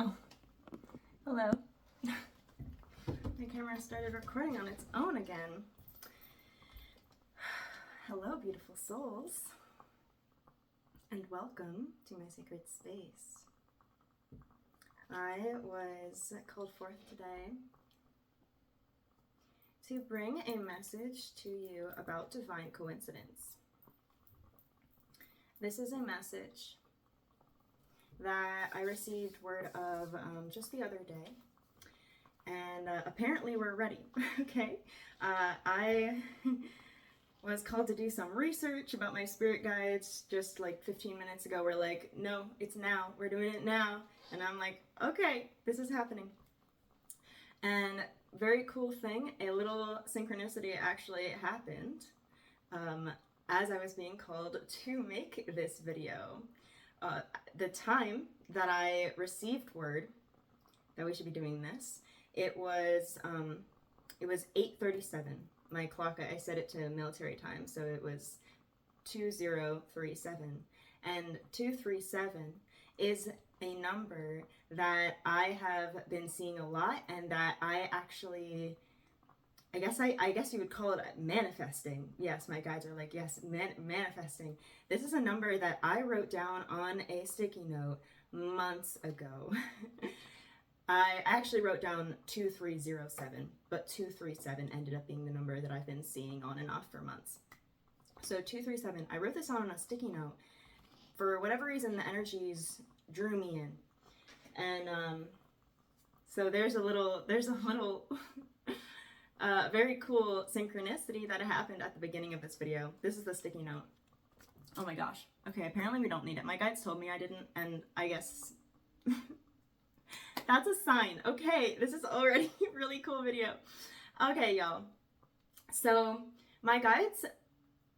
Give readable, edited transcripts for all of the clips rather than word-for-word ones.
Oh, hello. My camera started recording on its own again. Hello, beautiful souls, and welcome to my sacred space. I was called forth today to bring a message to you about divine coincidence. This is a message that I received word of just the other day, and apparently we're ready. Okay, I was called to do some research about my spirit guides just like 15 minutes ago. We're like, no, it's now, we're doing it now. And I'm like, okay, this is happening. And very cool thing, a little synchronicity actually happened as I was being called to make this video. The time that I received word that we should be doing this, it was 8:37. My clock, I set it to military time, so it was 2037. And 237 is a number that I have been seeing a lot, and that I actually, I guess you would call it manifesting. Yes, my guides are like, yes, manifesting. This is a number that I wrote down on a sticky note months ago. I actually wrote down 2307, but 237 ended up being the number that I've been seeing on and off for months. So 237, I wrote this on a sticky note. For whatever reason, the energies drew me in. And so there's a little very cool synchronicity that happened at the beginning of this video. This is the sticky note. Oh my gosh. Okay, apparently we don't need it. My guides told me I didn't, and I guess that's a sign. Okay, this is already a really cool video. Okay, y'all. So my guides,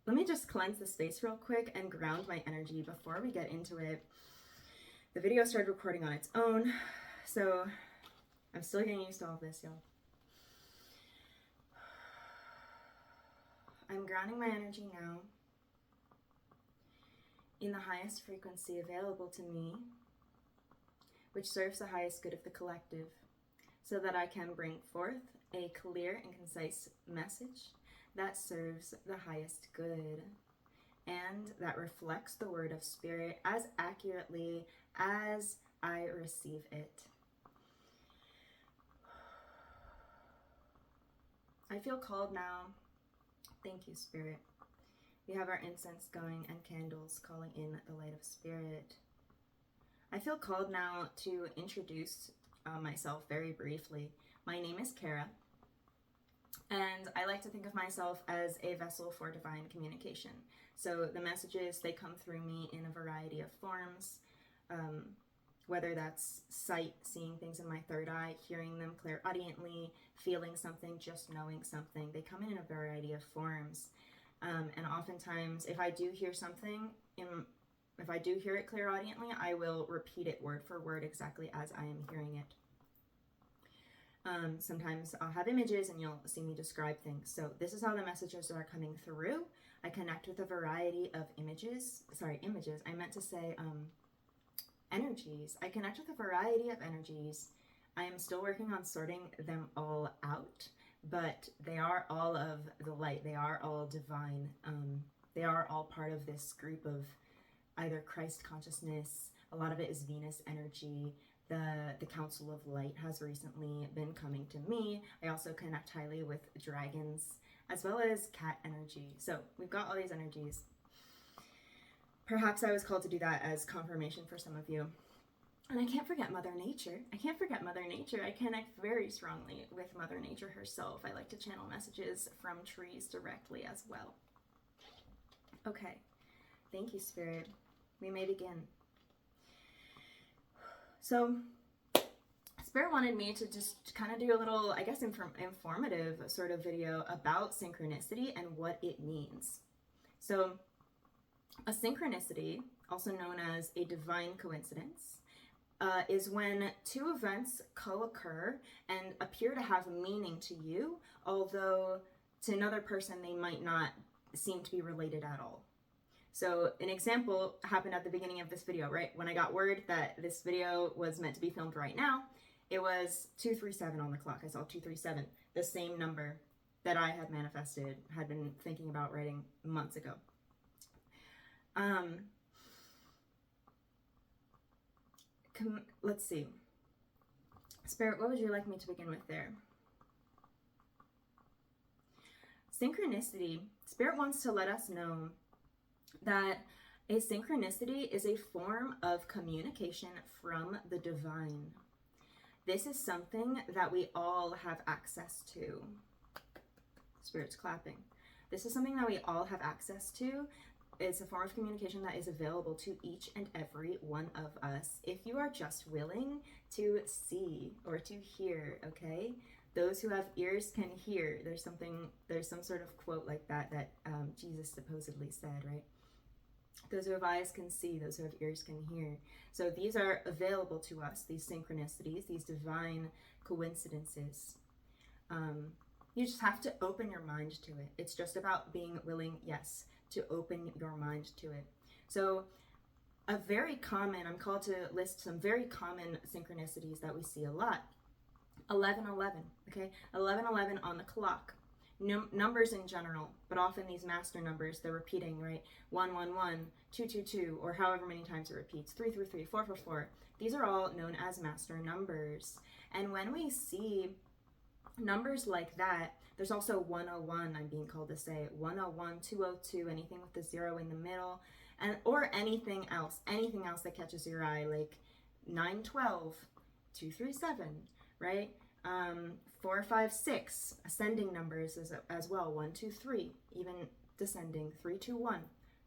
let me just cleanse the space real quick and ground my energy before we get into it. The video started recording on its own, so I'm still getting used to all this, y'all. I'm grounding my energy now in the highest frequency available to me, which serves the highest good of the collective, so that I can bring forth a clear and concise message that serves the highest good and that reflects the word of spirit as accurately as I receive it. I feel called now. Thank you, Spirit. We have our incense going and candles calling in the light of Spirit. I feel called now to introduce myself very briefly. My name is Kara, and I like to think of myself as a vessel for divine communication. So the messages, they come through me in a variety of forms, whether that's sight, seeing things in my third eye, hearing them clairaudiently, feeling something, just knowing something. They come in a variety of forms. And oftentimes, if I do hear something, if I do hear it clairaudiently, I will repeat it word for word exactly as I am hearing it. Sometimes I'll have images and you'll see me describe things. So this is how the messages are coming through. I connect with a variety of images. I meant to say energies. I connect with a variety of energies. I am still working on sorting them all out, but they are all of the light. They are all divine. They are all part of this group of either Christ consciousness. A lot of it is Venus energy. The Council of Light has recently been coming to me. I also connect highly with dragons as well as cat energy. So we've got all these energies. Perhaps I was called to do that as confirmation for some of you. And I can't forget Mother Nature. I connect very strongly with Mother Nature herself. I like to channel messages from trees directly as well. Okay. Thank you, Spirit. We may begin. So, Spirit wanted me to just kind of do a little, I guess, informative sort of video about synchronicity and what it means. So, a synchronicity, also known as a divine coincidence, is when two events co-occur and appear to have meaning to you, although to another person they might not seem to be related at all. So an example happened at the beginning of this video, right? When I got word that this video was meant to be filmed right now, it was 237 on the clock. I saw 237, the same number that I had manifested, had been thinking about writing months ago. Let's see. Spirit, what would you like me to begin with there? Synchronicity. Spirit wants to let us know that a synchronicity is a form of communication from the divine. This is something that we all have access to. Spirit's clapping. This is something that we all have access to. It's a form of communication that is available to each and every one of us if you are just willing to see or to hear, okay? Those who have ears can hear. There's some sort of quote like that Jesus supposedly said, right? Those who have eyes can see, those who have ears can hear. So these are available to us, these synchronicities, these divine coincidences. You just have to open your mind to it. It's just about being willing, yes, to open your mind to it. So I'm called to list some very common synchronicities that we see a lot. 11:11, okay? 11:11 on the clock. Numbers in general, but often these master numbers, they're repeating, right? 111, 222, or however many times it repeats, 333, 444. These are all known as master numbers. And when we see numbers like that, there's also 101, I'm being called to say, 101, 202, anything with the 0 in the middle, or anything else that catches your eye, like 912, 237, right? 456, ascending numbers as well, 123, even descending, 321.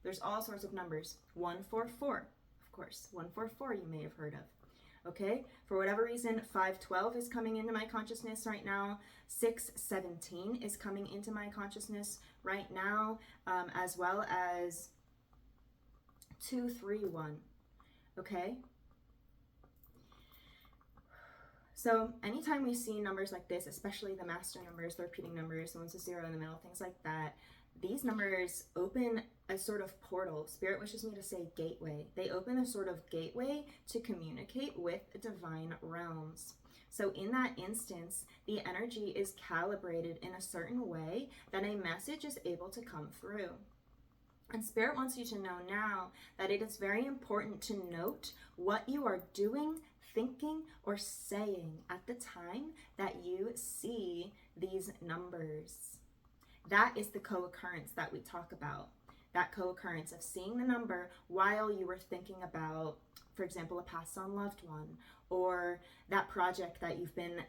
There's all sorts of numbers. 144, of course, 144 you may have heard of. Okay, for whatever reason, 512 is coming into my consciousness right now. 617 is coming into my consciousness right now, as well as 231. Okay. So anytime we see numbers like this, especially the master numbers, the repeating numbers, the ones with 0 in the middle, things like that, these numbers open a sort of portal. Spirit wishes me to say gateway. They open a sort of gateway to communicate with divine realms. So in that instance, the energy is calibrated in a certain way that a message is able to come through. And Spirit wants you to know now that it is very important to note what you are doing, thinking, or saying at the time that you see these numbers. That is the co-occurrence that we talk about. That co-occurrence of seeing the number while you were thinking about, for example, a passed on loved one, or that project that you've been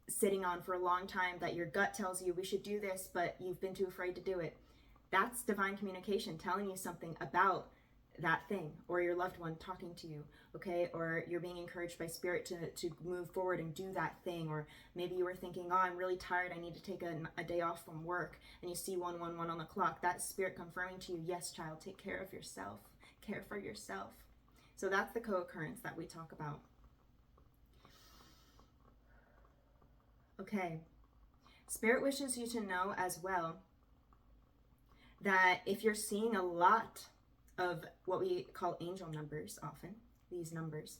sitting on for a long time that your gut tells you we should do this, but you've been too afraid to do it. That's divine communication telling you something about that thing, or your loved one talking to you, okay? Or you're being encouraged by Spirit to move forward and do that thing. Or maybe you were thinking, oh, I'm really tired, I need to take a day off from work, and you see 111 on the clock. That's Spirit confirming to you, yes, child, take care of yourself, care for yourself. So that's the co-occurrence that we talk about. Okay, Spirit wishes you to know as well that if you're seeing a lot of what we call angel numbers, often these numbers,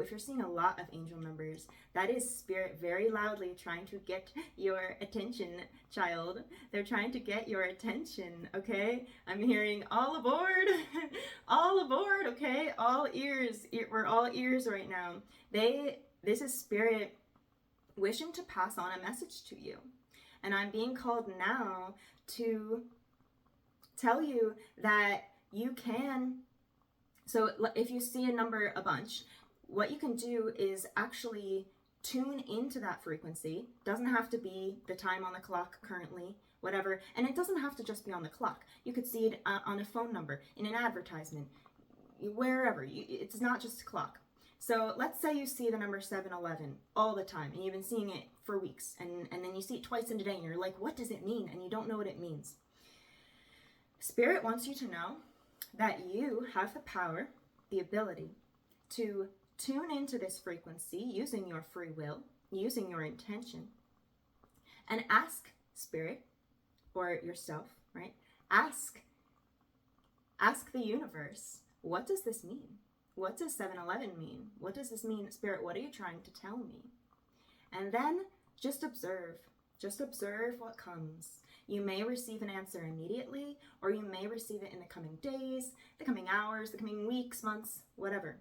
if you're seeing a lot of angel numbers, that is Spirit very loudly trying to get your attention, child. They're trying to get your attention, okay? I'm hearing all aboard, all aboard, okay? All ears, we're all ears right now. This is Spirit wishing to pass on a message to you. And I'm being called now to tell you that you can, so if you see a number a bunch, what you can do is actually tune into that frequency. Doesn't have to be the time on the clock currently, whatever. And it doesn't have to just be on the clock. You could see it on a phone number, in an advertisement, wherever. It's not just a clock. So let's say you see the number 711 all the time, and you've been seeing it for weeks, and then you see it twice in a day, and you're like, what does it mean? And you don't know what it means. Spirit wants you to know that you have the power, the ability to tune into this frequency using your free will, using your intention, and ask Spirit or yourself, right? Ask Ask the universe, what does this mean? What does 7-Eleven mean? What does this mean? Spirit, what are you trying to tell me? And then just observe. Just observe what comes. You may receive an answer immediately, or you may receive it in the coming days, the coming hours, the coming weeks, months, whatever.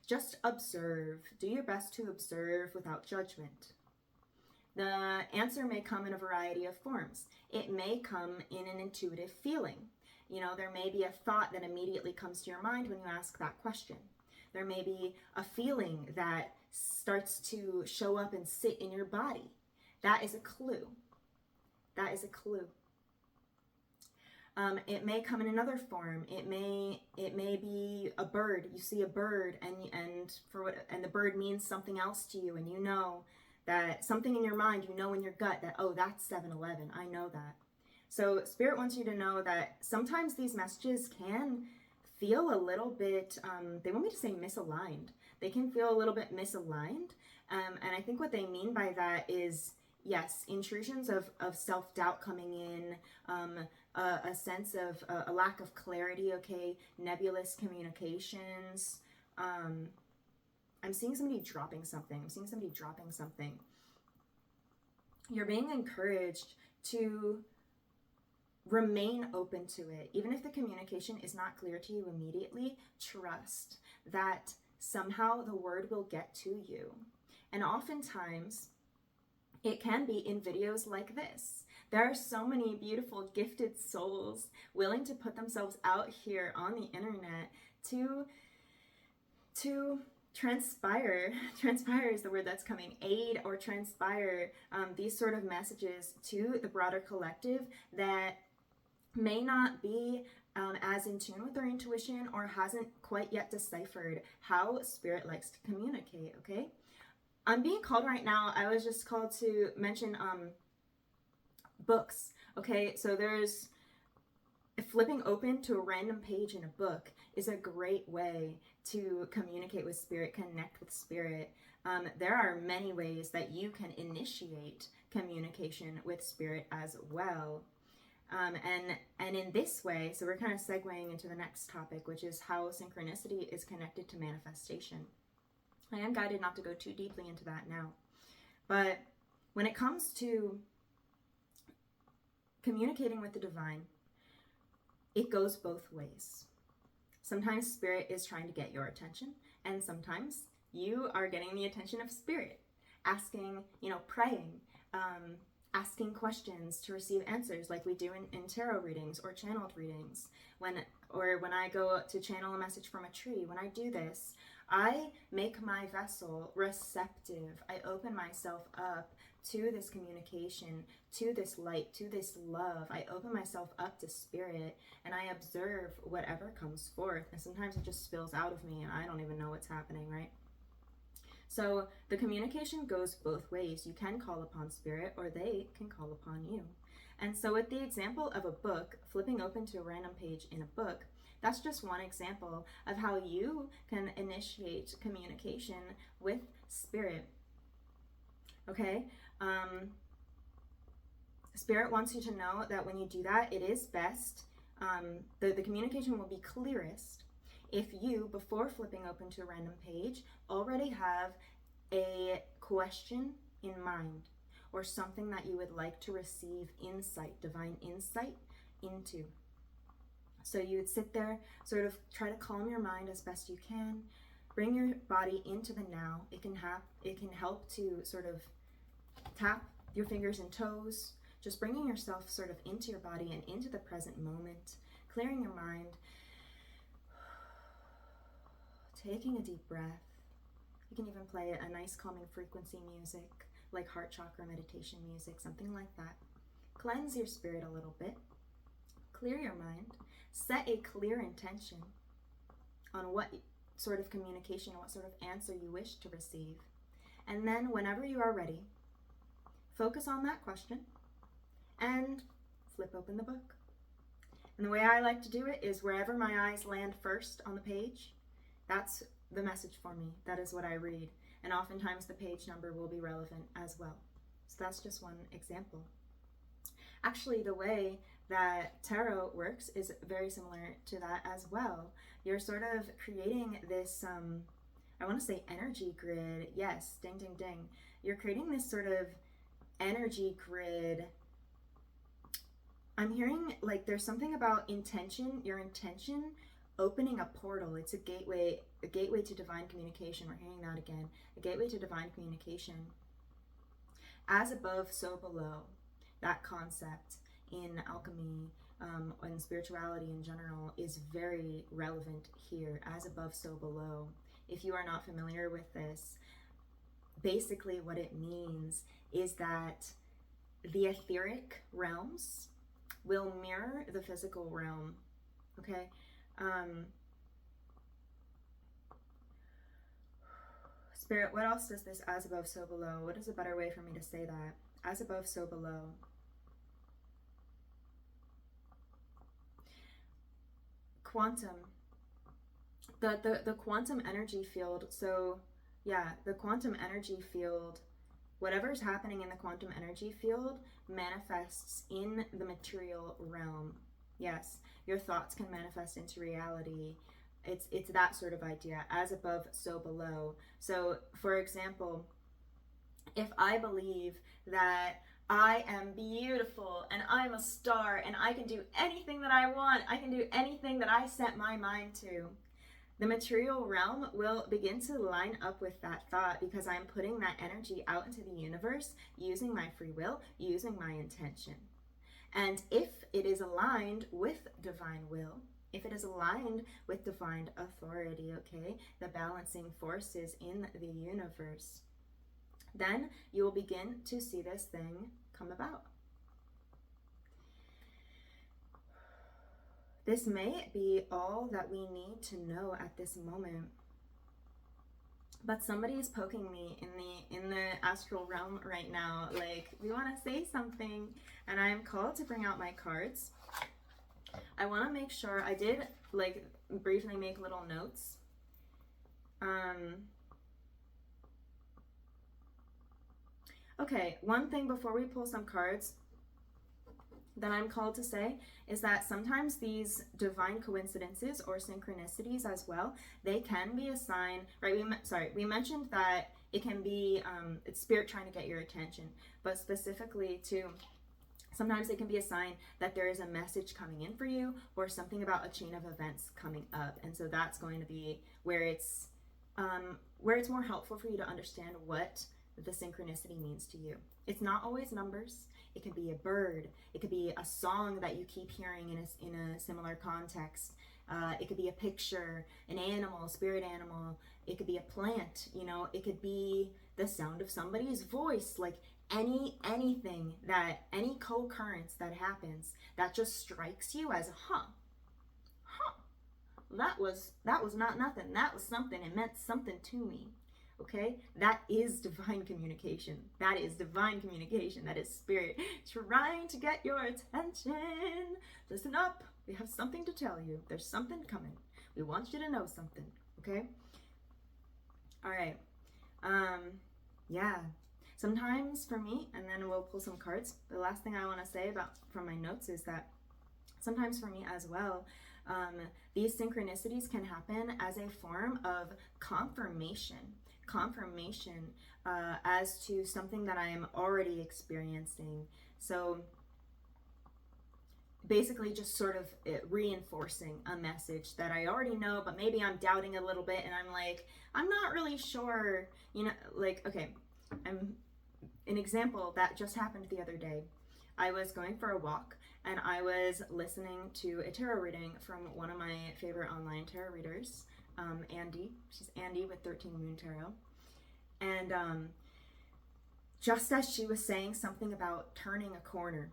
Just observe. Do your best to observe without judgment. The answer may come in a variety of forms. It may come in an intuitive feeling. You know, there may be a thought that immediately comes to your mind when you ask that question. There may be a feeling that starts to show up and sit in your body. That is a clue. That is a clue. It may come in another form. It may be a bird. You see a bird, and the bird means something else to you, and you know that something in your mind, you know in your gut that, oh, that's 7-Eleven. I know that. So Spirit wants you to know that sometimes these messages can feel a little bit, they want me to say misaligned. They can feel a little bit misaligned. And I think what they mean by that is, yes, intrusions of self-doubt coming in, a sense of a lack of clarity, okay, nebulous communications. I'm seeing somebody dropping something. You're being encouraged to remain open to it. Even if the communication is not clear to you immediately, trust that somehow the word will get to you. And oftentimes, it can be in videos like this. There are so many beautiful, gifted souls willing to put themselves out here on the internet to transpire is the word that's coming, aid or transpire these sort of messages to the broader collective that may not be as in tune with their intuition or hasn't quite yet deciphered how Spirit likes to communicate, okay? I'm being called right now, I was just called to mention books, okay? So there's flipping open to a random page in a book is a great way to communicate with Spirit, connect with Spirit. There are many ways that you can initiate communication with Spirit as well. And in this way, so we're kind of segueing into the next topic, which is how synchronicity is connected to manifestation. I am guided not to go too deeply into that now. But when it comes to communicating with the divine, it goes both ways. Sometimes Spirit is trying to get your attention, and sometimes you are getting the attention of Spirit, asking, praying, asking questions to receive answers like we do in tarot readings or channeled readings. When I go to channel a message from a tree, when I do this, I make my vessel receptive. I open myself up to this communication, to this light, to this love. I open myself up to Spirit, and I observe whatever comes forth. And sometimes it just spills out of me, and I don't even know what's happening, right? So the communication goes both ways. You can call upon Spirit, or they can call upon you. And so with the example of a book, flipping open to a random page in a book, that's just one example of how you can initiate communication with Spirit. Okay? Spirit wants you to know that when you do that, it is best, the communication will be clearest if you, before flipping open to a random page, already have a question in mind or something that you would like to receive insight, divine insight into. So you would sit there, sort of try to calm your mind as best you can, bring your body into the now. It can help to sort of tap your fingers and toes, just bringing yourself sort of into your body and into the present moment, clearing your mind, taking a deep breath. You can even play a nice calming frequency music, like heart chakra meditation music, something like that. Cleanse your spirit a little bit, clear your mind, set a clear intention on what sort of communication, what sort of answer you wish to receive. And then whenever you are ready, focus on that question and flip open the book. And the way I like to do it is wherever my eyes land first on the page, that's the message for me. That is what I read. And oftentimes the page number will be relevant as well. So that's just one example. Actually, the way that tarot works is very similar to that as well. You're sort of creating this, I want to say energy grid. Yes, ding, ding, ding. You're creating this sort of energy grid. I'm hearing like there's something about intention, your intention opening a portal. It's a gateway to divine communication. We're hearing that again. A gateway to divine communication. As above, so below. That concept in alchemy and spirituality in general is very relevant here. As above, so below. If you are not familiar with this, basically what it means is that the etheric realms will mirror the physical realm. Okay? Spirit, what else does this as above, so below? What is a better way for me to say that? As above, so below. Quantum. The quantum energy field. So, yeah, the quantum energy field, whatever's happening in the quantum energy field manifests in the material realm. Yes, your thoughts can manifest into reality. It's that sort of idea. As above, so below. So, for example, if I believe that I am beautiful and I'm a star and I can do anything that I want, I can do anything that I set my mind to, the material realm will begin to line up with that thought because I'm putting that energy out into the universe using my free will, using my intention. And if it is aligned with divine will, if it is aligned with divine authority, okay, the balancing forces in the universe, then you will begin to see this thing come about. This may be all that we need to know at this moment. But somebody is poking me in the astral realm right now, like, we want to say something, and I am called to bring out my cards. I want to make sure I did like briefly make little notes. Okay, one thing before we pull some cards that I'm called to say is that sometimes these divine coincidences or synchronicities as well, they can be a sign, right? We mentioned that it can be it's spirit trying to get your attention, but specifically to sometimes it can be a sign that there is a message coming in for you or something about a chain of events coming up. And so that's going to be where it's more helpful for you to understand what the synchronicity means to you. It's not always numbers. It could be a bird. It could be a song that you keep hearing in a similar context. It could be a picture, an animal, spirit animal. It could be a plant, you know. It could be the sound of somebody's voice, like anything that, any co-occurrence that happens that just strikes you as that was not nothing. That was something. It meant something to me. Okay, that is divine communication. That is divine communication. That is spirit trying to get your attention. Listen up. We have something to tell you. There's something coming. We want you to know something. Okay. All right. Yeah. Sometimes for me, and then we'll pull some cards. The last thing I want to say from my notes is that sometimes for me as well, these synchronicities can happen as a form of confirmation as to something that I am already experiencing. So basically just sort of reinforcing a message that I already know, but maybe I'm doubting a little bit and I'm like, I'm not really sure, you know, like, okay, an example that just happened the other day. I was going for a walk and I was listening to a tarot reading from one of my favorite online tarot readers, Andy. She's Andy with 13 Moon Tarot. And just as she was saying something about turning a corner,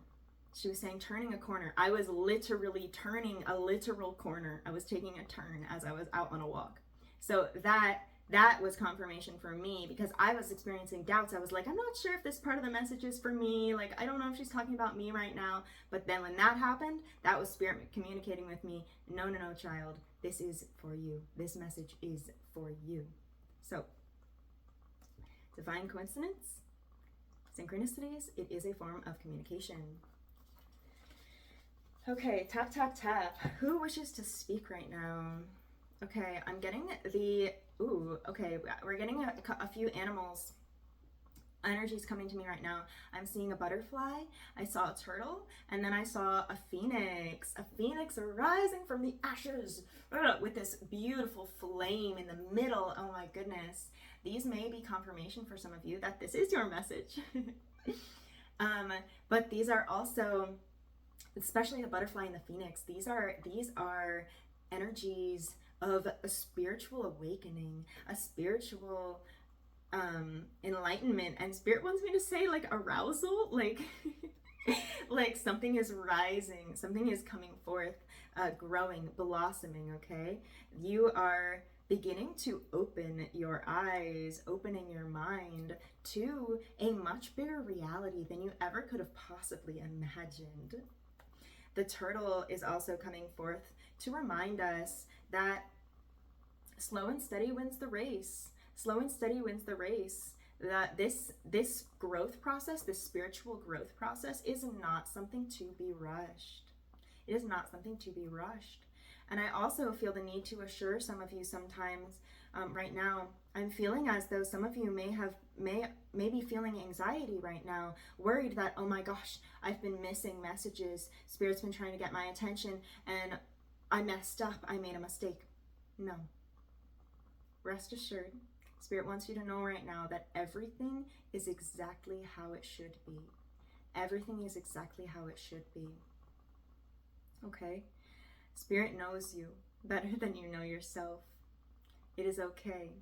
she was saying turning a corner, I was literally turning a literal corner. I was taking a turn as I was out on a walk. So that was confirmation for me because I was experiencing doubts. I was like, I'm not sure if this part of the message is for me. Like, I don't know if she's talking about me right now. But then when that happened, that was spirit communicating with me. No, child. This is for you. This message is for you. So, divine coincidence, synchronicities, it is a form of communication. Okay, tap, tap, tap. Who wishes to speak right now? Okay, I'm getting the, ooh, okay, we're getting a few animals energies coming to me right now. I'm seeing a butterfly, I saw a turtle, and then I saw a phoenix rising from the ashes with this beautiful flame in the middle. Oh my goodness. These may be confirmation for some of you that this is your message. But these are also, especially the butterfly and the phoenix, these are energies of a spiritual awakening, a spiritual enlightenment. And spirit wants me to say like arousal, like like something is rising, something is coming forth, growing, blossoming. Okay, you are beginning to open your eyes, opening your mind to a much bigger reality than you ever could have possibly imagined. The turtle is also coming forth to remind us that slow and steady wins the race. Slow and steady wins the race. That this growth process, this spiritual growth process, is not something to be rushed. It is not something to be rushed. And I also feel the need to assure some of you sometimes, right now, I'm feeling as though some of you may be feeling anxiety right now, worried that, oh my gosh, I've been missing messages. Spirit's been trying to get my attention and I messed up. I made a mistake. No. Rest assured, Spirit wants you to know right now that everything is exactly how it should be. Everything is exactly how it should be. Okay? Spirit knows you better than you know yourself. It is okay.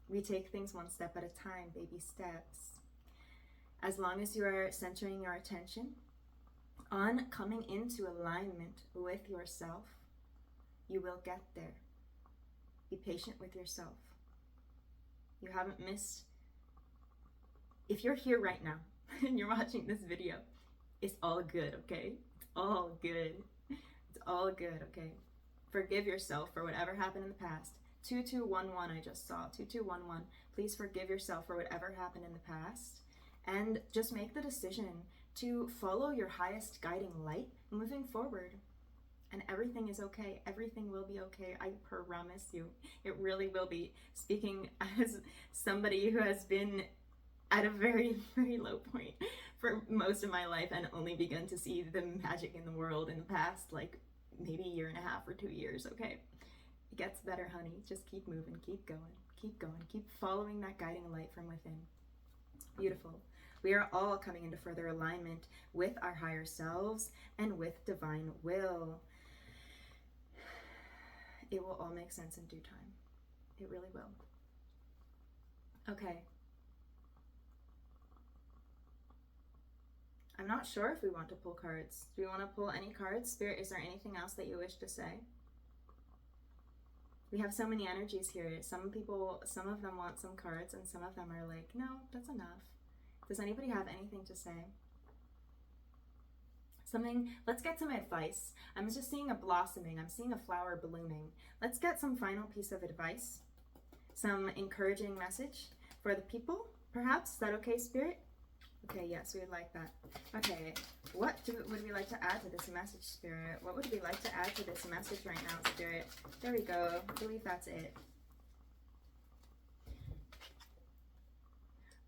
We take things one step at a time, baby steps. As long as you are centering your attention on coming into alignment with yourself, you will get there. Be patient with yourself. You haven't missed. If you're here right now and you're watching this video, it's all good, okay? It's all good. It's all good, okay? Forgive yourself for whatever happened in the past. 2211 I just saw. 2211. Please forgive yourself for whatever happened in the past. And just make the decision to follow your highest guiding light moving forward. And everything is okay. Everything will be okay. I promise you. It really will be. Speaking as somebody who has been at a very, very low point for most of my life and only begun to see the magic in the world in the past, like maybe a year and a half or 2 years, okay? It gets better, honey. Just keep moving, keep going, keep following that guiding light from within. Beautiful. We are all coming into further alignment with our higher selves and with divine will. It will all make sense in due time. It really will. Okay. I'm not sure if we want to pull cards. Do we want to pull any cards? Spirit, is there anything else that you wish to say? We have so many energies here. Some of them want some cards, and some of them are like, no, that's enough. Does anybody have anything to say? Let's get some advice. I'm just seeing a blossoming. I'm seeing a flower blooming. Let's get some final piece of advice. Some encouraging message for the people, perhaps. Is that okay, Spirit? Okay, yes, we would like that. Okay, what would we like to add to this message, Spirit? What would we like to add to this message right now, Spirit? There we go. I believe that's it.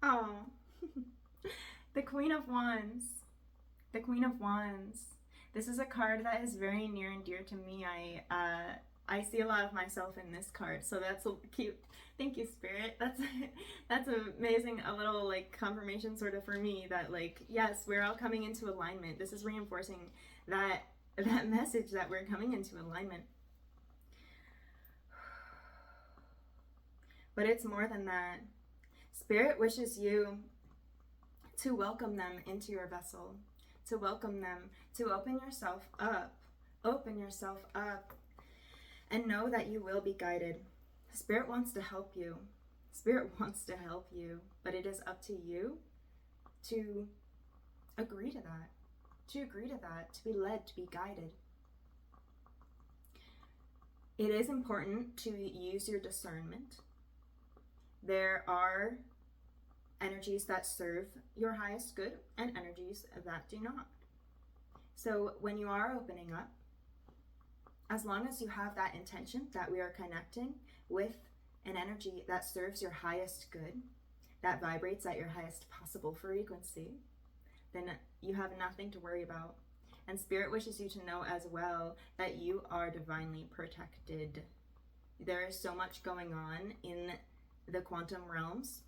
Oh, the Queen of Wands. The Queen of Wands. This is a card that is very near and dear to me. I see a lot of myself in this card, so that's cute. Thank you, Spirit. That's amazing. A little like confirmation sort of for me that like, yes, we're all coming into alignment. This is reinforcing that message that we're coming into alignment. But it's more than that. Spirit wishes you to welcome them into your vessel, to welcome them, to open yourself up, and know that you will be guided. Spirit wants to help you. Spirit wants to help you, but it is up to you to agree to that, to be led, to be guided. It is important to use your discernment. There are energies that serve your highest good and energies that do not. So when you are opening up, as long as you have that intention that we are connecting with an energy that serves your highest good, that vibrates at your highest possible frequency, then you have nothing to worry about. And Spirit wishes you to know as well that you are divinely protected. There is so much going on in the quantum realms,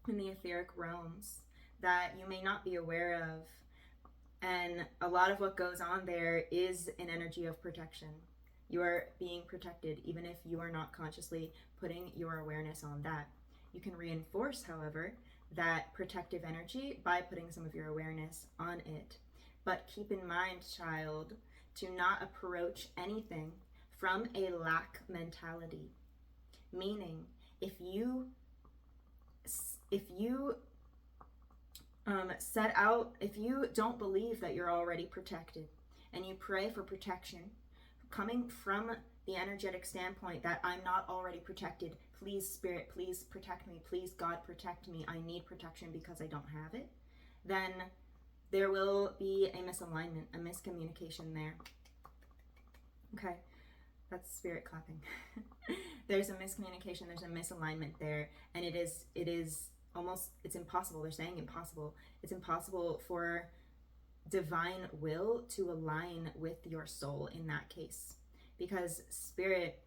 in the etheric realms, that you may not be aware of. And a lot of what goes on there is an energy of protection. You are being protected, even if you are not consciously putting your awareness on that. You can reinforce, however, that protective energy by putting some of your awareness on it. But keep in mind, child, to not approach anything from a lack mentality. Meaning, if you if you don't believe that you're already protected and you pray for protection, coming from the energetic standpoint that I'm not already protected, please Spirit, please protect me, please God protect me, I need protection because I don't have it, then there will be a misalignment, a miscommunication there. Okay, that's Spirit clapping. There's a miscommunication, there's a misalignment there, and it is almost, it's impossible. They're saying impossible. It's impossible for divine will to align with your soul in that case, because Spirit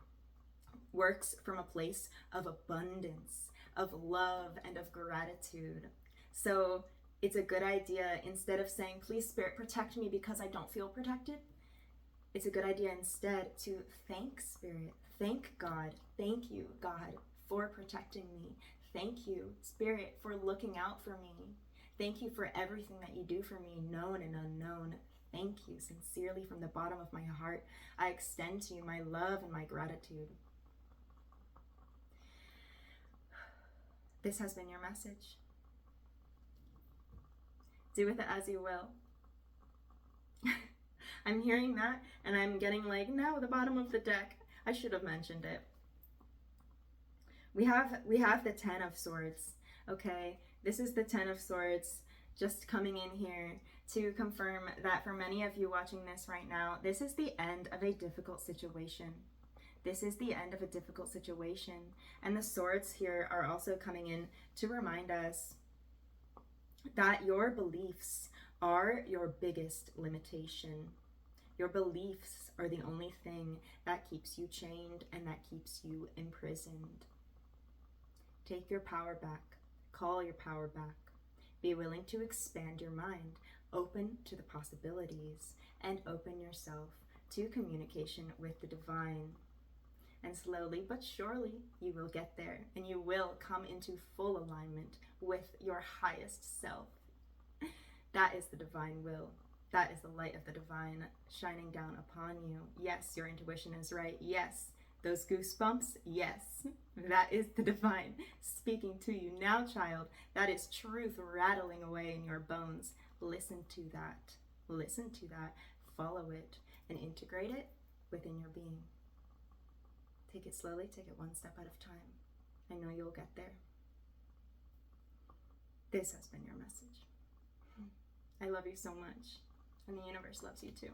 works from a place of abundance, of love, and of gratitude. So it's a good idea, instead of saying, please Spirit protect me because I don't feel protected, it's a good idea instead to thank Spirit, thank God, thank you God for protecting me. Thank you, Spirit, for looking out for me. Thank you for everything that you do for me, known and unknown. Thank you, sincerely from the bottom of my heart. I extend to you my love and my gratitude. This has been your message. Do with it as you will. I'm hearing that and I'm getting like, no, the bottom of the deck. I should have mentioned it. We have the Ten of Swords, okay? This is the Ten of Swords just coming in here to confirm that for many of you watching this right now, this is the end of a difficult situation. This is the end of a difficult situation. And the swords here are also coming in to remind us that your beliefs are your biggest limitation. Your beliefs are the only thing that keeps you chained and that keeps you imprisoned. Take your power back. Call your power back. Be willing to expand your mind, open to the possibilities, and open yourself to communication with the divine. And slowly but surely, you will get there, and you will come into full alignment with your highest self. That is the divine will. That is the light of the divine shining down upon you. Yes, your intuition is right. Yes, those goosebumps, yes, that is the divine speaking to you. Now, child, that is truth rattling away in your bones. Listen to that. Listen to that. Follow it and integrate it within your being. Take it slowly. Take it one step at a time. I know you'll get there. This has been your message. I love you so much, and the universe loves you too.